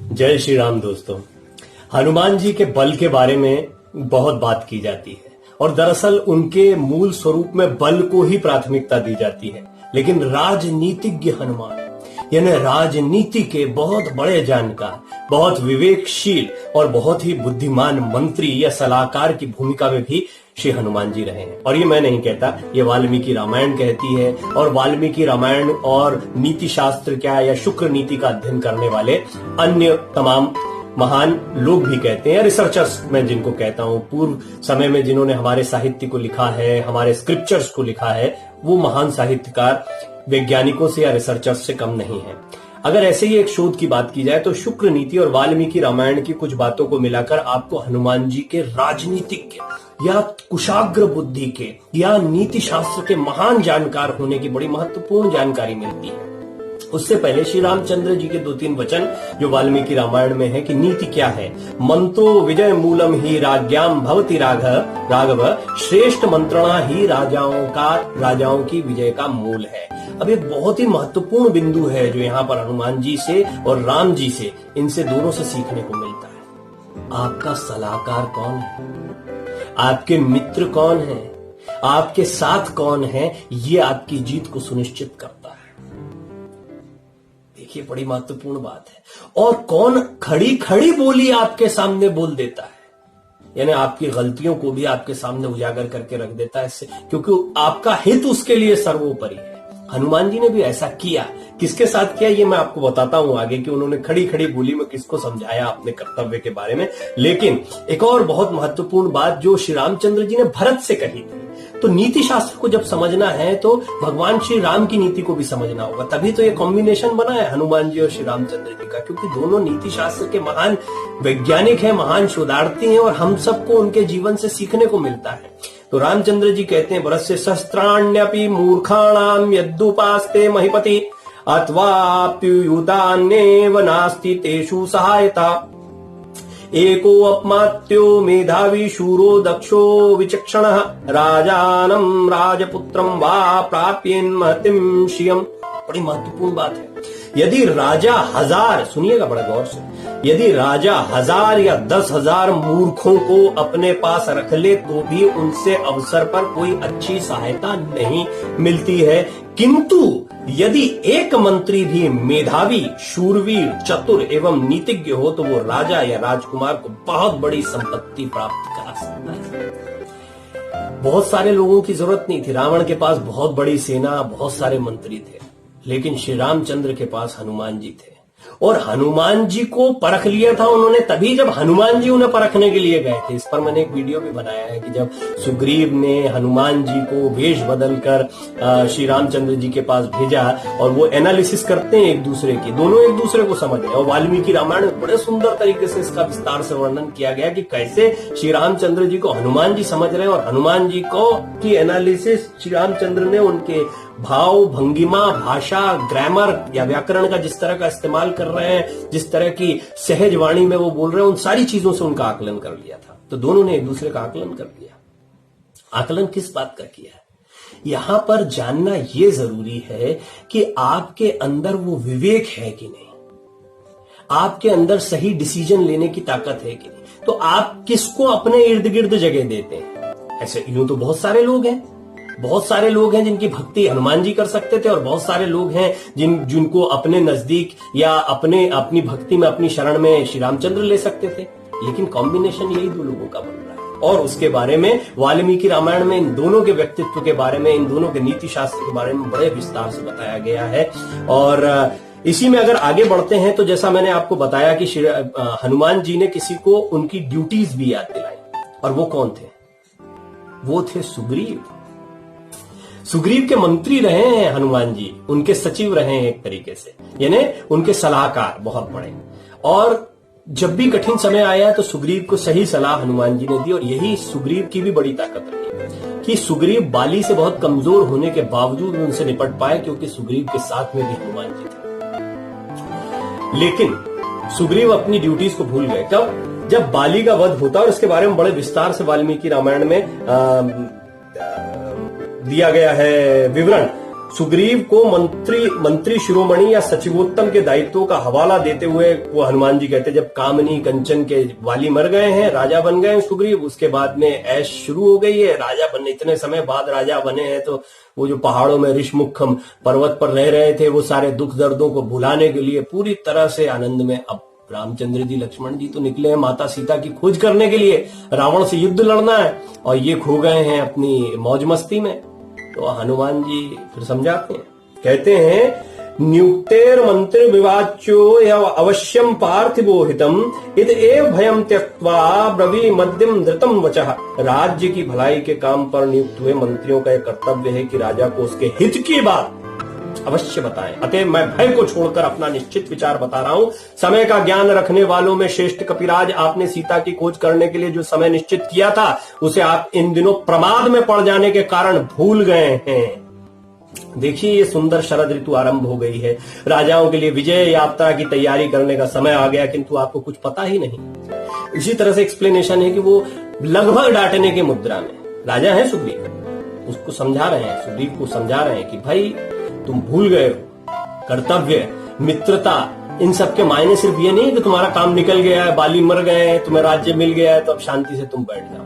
जय श्री राम दोस्तों। हनुमान जी के बल के बारे में बहुत बात की जाती है और दरअसल उनके मूल स्वरूप में बल को ही प्राथमिकता दी जाती है, लेकिन राजनीतिज्ञ हनुमान यानी राजनीति के बहुत बड़े जानकार, बहुत विवेकशील और बहुत ही बुद्धिमान मंत्री या सलाहकार की भूमिका में भी श्री हनुमान जी रहे हैं। और ये मैं नहीं कहता, ये वाल्मीकि रामायण कहती है। और वाल्मीकि रामायण और नीति शास्त्र क्या या शुक्र नीति का अध्ययन करने वाले अन्य तमाम महान लोग भी कहते हैं, रिसर्चर्स मैं जिनको कहता हूं, पूर्व समय में जिन्होंने हमारे साहित्य को लिखा है, हमारे स्क्रिप्चर्स को लिखा है, वो महान साहित्यकार वैज्ञानिकों से या रिसर्चर्स से कम नहीं है। अगर ऐसे ही एक शोध की बात की जाए तो शुक्र नीति और वाल्मीकि रामायण की कुछ बातों को मिलाकर आपको हनुमान जी के राजनीतिज्ञ या कुशाग्र बुद्धि के या नीति शास्त्र के महान जानकार होने की बड़ी महत्वपूर्ण जानकारी मिलती है। उससे पहले श्री रामचंद्र जी के 2-3 वचन जो वाल्मीकि रामायण में है कि नीति क्या है। मंत्रो विजय मूलम ही राज्ञाम भवति राघव, श्रेष्ठ मंत्रणा ही राजाओं की विजय का मूल है। अब एक बहुत ही महत्वपूर्ण बिंदु है जो यहाँ पर हनुमान जी से और राम जी से, इनसे दोनों से सीखने को मिलता है। आपका सलाहकार कौन है, आपके मित्र कौन है, आपके साथ कौन है, ये आपकी जीत को सुनिश्चित करता है। देखिए बड़ी महत्वपूर्ण बात है। और कौन खड़ी खड़ी बोली आपके सामने बोल देता है, यानी आपकी गलतियों को भी आपके सामने उजागर करके रख देता है, क्योंकि आपका हित उसके लिए सर्वोपरि है। हनुमान जी ने भी ऐसा किया। किसके साथ किया ये मैं आपको बताता हूं आगे, कि उन्होंने खड़ी खड़ी बोली में किसको समझाया अपने कर्तव्य के बारे में। लेकिन एक और बहुत महत्वपूर्ण बात जो श्री रामचंद्र जी ने भरत से कही थी, तो नीति शास्त्र को जब समझना है तो भगवान श्री राम की नीति को भी समझना होगा। तभी तो ये कॉम्बिनेशन बना है हनुमान जी और श्री रामचंद्र जी का, क्योंकि दोनों नीति शास्त्र के महान वैज्ञानिक हैं, महान शोधार्थी हैं और हम सबको उनके जीवन से सीखने को मिलता है। तो रामचंद्र जी कहते हैं, भरत से शस्त्राण्यपि मूर्खाणाम यद्दुपास्ते महीपति अथवाप्युयुतान्येव नास्ति तेषु सहायता। एको अपमात्यो मेधावी शूरो दक्षो विचक्षणः राजानम राजपुत्रम वा प्राप्येन्महतिं श्रियम्। बड़ी महत्वपूर्ण बात है। यदि राजा 1000, सुनिएगा बड़ा गौर से, यदि राजा 1000 या 10,000 मूर्खों को अपने पास रख ले तो भी उनसे अवसर पर कोई अच्छी सहायता नहीं मिलती है, किंतु यदि एक मंत्री भी मेधावी, शूरवीर, चतुर एवं नीतिज्ञ हो तो वो राजा या राजकुमार को बहुत बड़ी संपत्ति प्राप्त करा सकता है। बहुत सारे लोगों की जरूरत नहीं थी। रावण के पास बहुत बड़ी सेना, बहुत सारे मंत्री थे, लेकिन श्री रामचंद्र के पास हनुमान जी थे। और हनुमान जी को परख लिया था उन्होंने तभी जब हनुमान जी उन्हें परखने के लिए गए थे। इस पर मैंने एक वीडियो भी बनाया है कि जब सुग्रीव ने हनुमान जी को वेश बदलकर श्री रामचंद्र जी के पास भेजा और वो एनालिसिस करते हैं एक दूसरे की, दोनों एक दूसरे को समझ रहे। और वाल्मीकि रामायण में बड़े सुंदर तरीके से इसका विस्तार से वर्णन किया गया कि कैसे श्री रामचंद्र जी को हनुमान जी समझ रहे हैं और हनुमान जी को की एनालिसिस श्री रामचंद्र ने उनके भाव, भंगिमा, भाषा, ग्रामर या व्याकरण का जिस तरह का इस्तेमाल कर रहे हैं, जिस तरह की सहज वाणी में वो बोल रहे हैं, उन सारी चीजों से उनका आकलन कर लिया था। तो दोनों ने एक दूसरे का आकलन कर लिया। आकलन किस बात का किया है, यहां पर जानना यह जरूरी है कि आपके अंदर वो विवेक है कि नहीं, आपके अंदर सही डिसीजन लेने की ताकत है कि नहीं। तो आप किसको अपने इर्द गिर्द जगह देते हैं। ऐसे यूं तो बहुत सारे लोग हैं, बहुत सारे लोग हैं जिनकी भक्ति हनुमान जी कर सकते थे और बहुत सारे लोग हैं जिनको अपने नजदीक या अपनी भक्ति में, अपनी शरण में श्री रामचंद्र ले सकते थे, लेकिन कॉम्बिनेशन यही 2 लोगों का बन रहा है। और उसके बारे में वाल्मीकि रामायण में इन दोनों के व्यक्तित्व के बारे में, इन दोनों के नीति शास्त्र के बारे में बड़े विस्तार से बताया गया है। और इसी में अगर आगे बढ़ते हैं तो जैसा मैंने आपको बताया कि हनुमान जी ने किसी को उनकी ड्यूटीज भी याद दिलाई, और वो कौन थे, वो थे सुग्रीव। सुग्रीव के मंत्री रहे हैं हनुमान जी, उनके सचिव रहे हैं एक तरीके से, यानी उनके सलाहकार बहुत बड़े। और जब भी कठिन समय आया तो सुग्रीव को सही सलाह हनुमान जी ने दी। और यही सुग्रीव की भी बड़ी ताकत रही कि सुग्रीव बाली से बहुत कमजोर होने के बावजूद उनसे निपट पाए, क्योंकि सुग्रीव के साथ में भी हनुमान जी थे। लेकिन सुग्रीव अपनी ड्यूटीज को भूल गए। कब? जब बाली का वध होता, और इसके बारे में बड़े विस्तार से वाल्मीकि रामायण में दिया गया है विवरण। सुग्रीव को मंत्री शिरोमणि या सचिवोत्तम के दायित्वों का हवाला देते हुए वो हनुमान जी कहते, जब कामनी कंचन के वाली मर गए हैं, राजा बन गए हैं सुग्रीव, उसके बाद में ऐश शुरू हो गई है, राजा बनने इतने समय बाद राजा बने हैं, तो वो जो पहाड़ों में ऋषमुखम पर्वत पर रह रहे थे, वो सारे दुख दर्दों को भुलाने के लिए पूरी तरह से आनंद में अब रामचंद्र जी लक्ष्मण जी तो निकले हैं माता सीता की खोज करने के लिए, रावण से युद्ध लड़ना है, और ये खो गए हैं अपनी मौज मस्ती में। तो हनुमान जी फिर समझाते हैं, कहते हैं नियुक्तेर मंत्र विवाच्यो या अवश्यम पार्थिवोहितम इत एव भयम त्यक्त्वा ब्रवी मध्यम धृतम वचः। राज्य की भलाई के काम पर नियुक्त हुए मंत्रियों का एक कर्तव्य है कि राजा को उसके हित की बात अवश्य बताएं। अतः मैं भय को छोड़कर अपना निश्चित विचार बता रहा हूं। समय का ज्ञान रखने वालों में श्रेष्ठ कपिराज, आपने सीता की खोज करने के लिए जो समय निश्चित किया था, उसे आप इन दिनों प्रमाद में पड़ जाने के कारण भूल गए हैं। देखिए, ये सुंदर शरद ऋतु आरंभ हो गई है, राजाओं के लिए विजय यात्रा की तैयारी करने का समय आ गया, किंतु आपको कुछ पता ही नहीं। इसी तरह से एक्सप्लेनेशन है कि वो लगभग डांटने की मुद्रा में, राजा है सुग्रीव, उसको समझा रहे हैं, सुग्रीव को समझा रहे हैं कि भाई तुम भूल गए हो, कर्तव्य, मित्रता, इन सब के मायने सिर्फ ये नहीं कि तुम्हारा काम निकल गया है, बाली मर गए हैं, तुम्हें राज्य मिल गया है, तो अब शांति से तुम बैठ जाओ।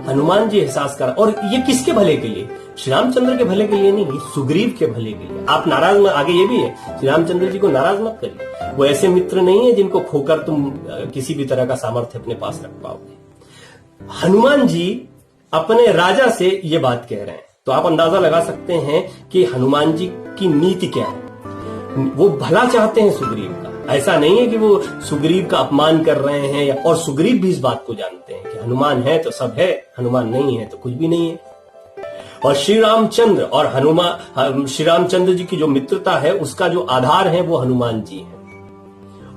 हनुमान जी एहसास कर, और ये किसके भले के लिए? श्री रामचंद्र के भले के लिए नहीं, सुग्रीव के भले के लिए। आप नाराज मत, आगे ये भी है, श्री रामचंद्र जी को नाराज मत करिए, वो ऐसे मित्र नहीं है जिनको खोकर तुम किसी भी तरह का सामर्थ्य अपने पास रख पाओगे। हनुमान जी अपने राजा से ये बात कह रहे हैं, तो आप अंदाजा लगा सकते हैं कि हनुमान जी की नीति क्या है। वो भला चाहते हैं सुग्रीव का, ऐसा नहीं है कि वो सुग्रीव का अपमान कर रहे हैं, और सुग्रीव भी इस बात को जानते हैं कि हनुमान है तो सब है, हनुमान नहीं है तो कुछ भी नहीं है। और श्री रामचंद्र और हनुमान, श्री रामचंद्र जी की जो मित्रता है उसका जो आधार है वो हनुमान जी है।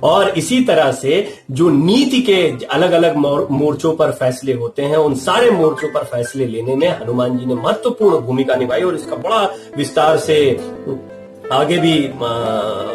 और इसी तरह से जो नीति के अलग अलग मोर्चों पर फैसले होते हैं, उन सारे मोर्चों पर फैसले लेने में हनुमान जी ने महत्वपूर्ण भूमिका निभाई, और इसका बड़ा विस्तार से आगे भी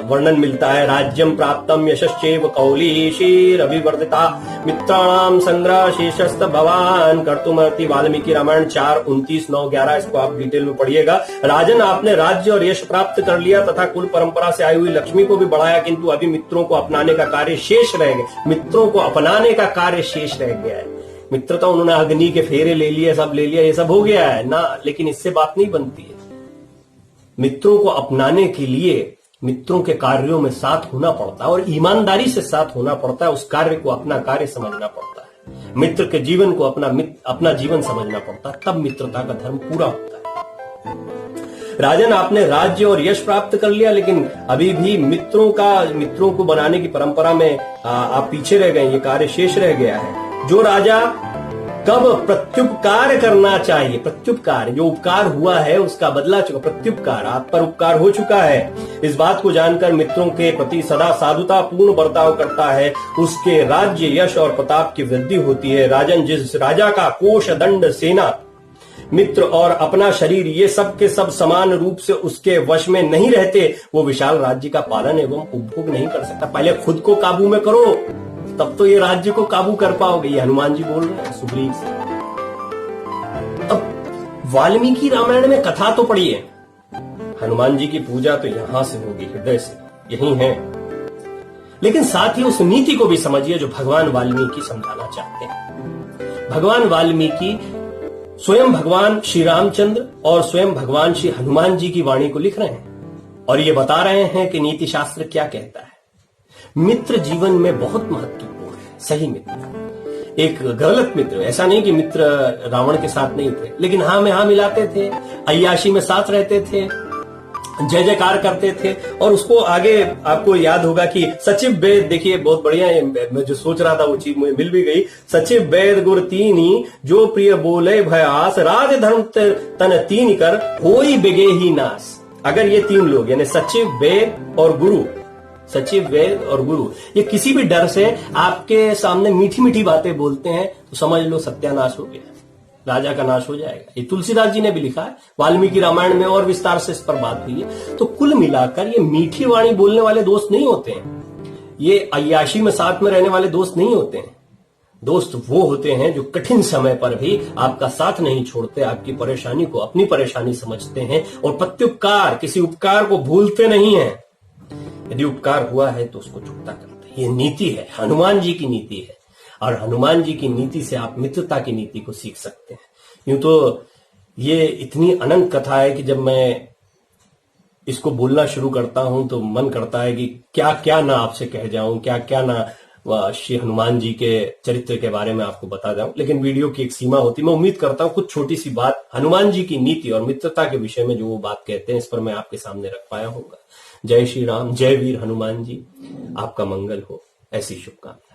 वर्णन मिलता है। राज्यम प्राप्तम यशश्चैव कौलीशीरभिवर्धिता मित्राणाम संग्रह शेषस्त भवान कर्तुमर्ति। वाल्मीकि रामायण 4:29-9-11, इसको आप डिटेल में पढ़िएगा। राजन, आपने राज्य और यश प्राप्त कर लिया तथा कुल परंपरा से आई हुई लक्ष्मी को भी बढ़ाया, किंतु अभी मित्रों को अपनाने का कार्य शेष रह गया। मित्रों को अपनाने का कार्य शेष रह गया है। मित्र तो उन्होंने अग्नि के फेरे ले लिए, सब ले लिया, ये सब हो गया है ना, लेकिन इससे बात नहीं बनती है। मित्रों को अपनाने के लिए मित्रों के कार्यों में साथ होना पड़ता है, और ईमानदारी से साथ होना पड़ता है। उस कार्य को अपना कार्य समझना पड़ता है, मित्र के जीवन को अपना जीवन समझना पड़ता है, तब मित्रता का धर्म पूरा होता है। राजन, आपने राज्य और यश प्राप्त कर लिया, लेकिन अभी भी मित्रों को बनाने की परंपरा में आप पीछे रह गए, ये कार्य शेष रह गया है। जो राजा कब प्रत्युपकार करना चाहिए, प्रत्युपकार, जो उपकार हुआ है उसका बदला चुका, प्रत्युपकार, आप पर उपकार हो चुका है, इस बात को जानकर मित्रों के प्रति सदा साधुता पूर्ण बर्ताव करता है, उसके राज्य, यश और प्रताप की वृद्धि होती है। राजन, जिस राजा का कोष, दंड, सेना, मित्र और अपना शरीर, ये सब के सब समान रूप से उसके वश में नहीं रहते, वो विशाल राज्य का पालन एवं उपभोग नहीं कर सकता। पहले खुद को काबू में करो, तब तो ये राज्य को काबू कर पाओगे। ये हनुमान जी बोल रहे हैं सुग्रीव से। अब वाल्मीकि रामायण में कथा तो पढ़िए, हनुमान जी की पूजा तो यहां से होगी, हृदय से, यही है, लेकिन साथ ही उस नीति को भी समझिए जो भगवान वाल्मीकि समझाना चाहते हैं। भगवान वाल्मीकि स्वयं भगवान श्री रामचंद्र और स्वयं भगवान श्री हनुमान जी की वाणी को लिख रहे हैं, और ये बता रहे हैं कि नीति शास्त्र क्या कहता है। मित्र जीवन में बहुत महत्वपूर्ण है, सही मित्र, एक गलत मित्र। ऐसा नहीं कि मित्र रावण के साथ नहीं थे, लेकिन हाँ में हाँ मिलाते थे, अय्याशी में साथ रहते थे, जय जयकार करते थे। और उसको आगे आपको याद होगा कि सचिव वेद, देखिए बहुत बढ़िया है, मैं जो सोच रहा था वो चीज मुझे मिल भी गई। सचिव वेद गुर तीनी, जो प्रिय बोले भयास, राज धर्म तन तीन कर, होई बिगे ही नास। अगर ये तीन लोग यानी सचिव, वेद और गुरु, सचिव, वेद और गुरु, ये किसी भी डर से आपके सामने मीठी मीठी बातें बोलते हैं, तो समझ लो सत्यानाश हो गया, राजा का नाश हो जाएगा। ये तुलसीदास जी ने भी लिखा है, वाल्मीकि रामायण में और विस्तार से इस पर बात हुई है। तो कुल मिलाकर ये मीठी वाणी बोलने वाले दोस्त नहीं होते हैं, ये अय्याशी में साथ में रहने वाले दोस्त नहीं होते हैं। दोस्त वो होते हैं जो कठिन समय पर भी आपका साथ नहीं छोड़ते, आपकी परेशानी को अपनी परेशानी समझते हैं और प्रत्युपकार, किसी उपकार को भूलते नहीं हैं। यदि उपकार हुआ है तो उसको चुकता करते हैं। ये नीति है, हनुमान जी की नीति है, और हनुमान जी की नीति से आप मित्रता की नीति को सीख सकते हैं। यूं तो ये इतनी अनंत कथा है कि जब मैं इसको बोलना शुरू करता हूं तो मन करता है कि क्या क्या ना आपसे कह जाऊं, क्या क्या ना श्री हनुमान जी के चरित्र के बारे में आपको बता जाऊं, लेकिन वीडियो की एक सीमा होती है। मैं उम्मीद करता हूं कुछ छोटी सी बात हनुमान जी की नीति और मित्रता के विषय में जो वो बात कहते हैं, इस पर मैं आपके सामने रख पाया होगा। जय श्री राम, जय वीर हनुमान जी, आपका मंगल हो, ऐसी शुभकामनाएं।